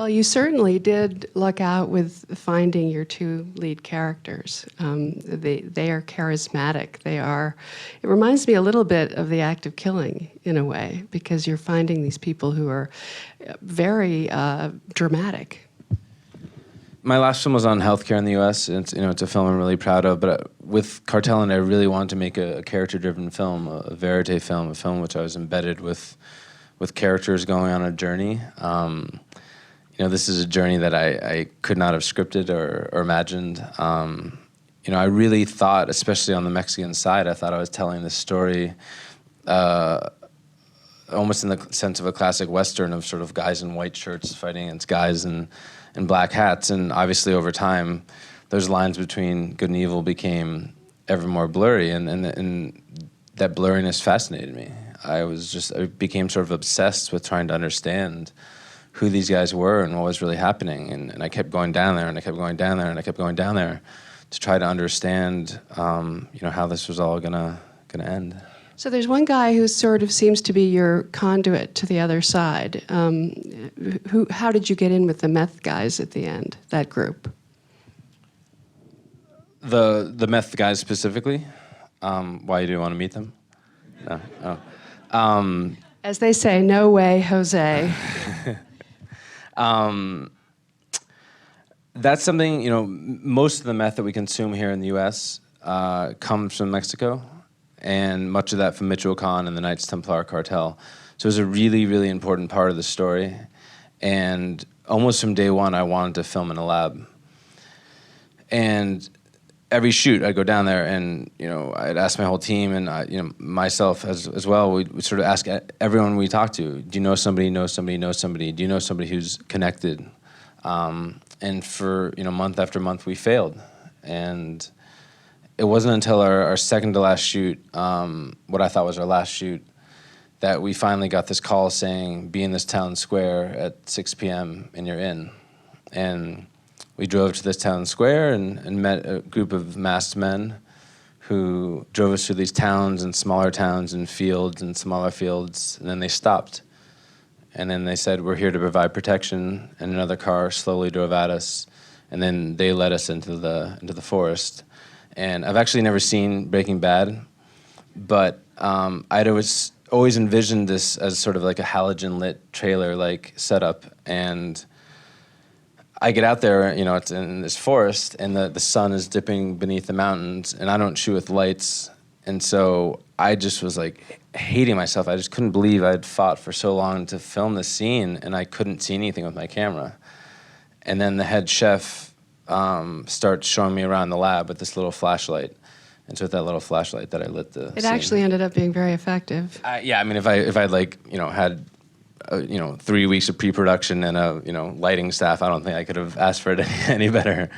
Well, you certainly did luck out with finding your two lead characters. They are charismatic. They are. It reminds me a little bit of The Act of Killing in a way, because you're finding these people who are very dramatic. My last film was on healthcare in the U.S. It's a film I'm really proud of. But with Cartel Land, I really wanted to make a character-driven film, a verite film, a film which I was embedded with characters going on a journey. This is a journey that I could not have scripted or imagined. I really thought, especially on the Mexican side, I thought I was telling this story almost in the sense of a classic Western of sort of guys in white shirts fighting against guys in black hats. And obviously over time, those lines between good and evil became ever more blurry, and that blurriness fascinated me. I became sort of obsessed with trying to understand who these guys were and what was really happening. And I kept going down there, and I kept going down there, and I kept going down there to try to understand, how this was all gonna end. So there's one guy who sort of seems to be your conduit to the other side. How did you get in with the meth guys at the end, that group? The meth guys specifically? Why do you want to meet them? No. Oh. As they say, no way, Jose. That's something, most of the meth that we consume here in the U.S. Comes from Mexico, and much of that from Michoacan and the Knights Templar cartel. So it was a really, really important part of the story. And almost from day one, I wanted to film in a lab. And every shoot, I'd go down there and, I'd ask my whole team and, myself as well, we'd sort of ask everyone we talked to, do you know somebody, know somebody, know somebody? Do you know somebody who's connected? And for, month after month, we failed. And it wasn't until our second to last shoot, what I thought was our last shoot, that we finally got this call saying, be in this town square at 6 p.m. and you're in. And we drove to this town square and met a group of masked men who drove us through these towns and smaller towns and fields and smaller fields, and then they stopped. And then they said, we're here to provide protection, and another car slowly drove at us, and then they led us into the forest. And I've actually never seen Breaking Bad, but I'd always envisioned this as sort of like a halogen-lit trailer-like setup. And I get out there, it's in this forest, and the sun is dipping beneath the mountains, and I don't shoot with lights. And so I just was like hating myself. I just couldn't believe I'd fought for so long to film this scene, and I couldn't see anything with my camera. And then the head chef starts showing me around the lab with this little flashlight. And so with that little flashlight that I lit the scene. It actually ended up being very effective. Yeah, I mean, if I'd had 3 weeks of pre-production and a lighting staff, I don't think I could have asked for it any better.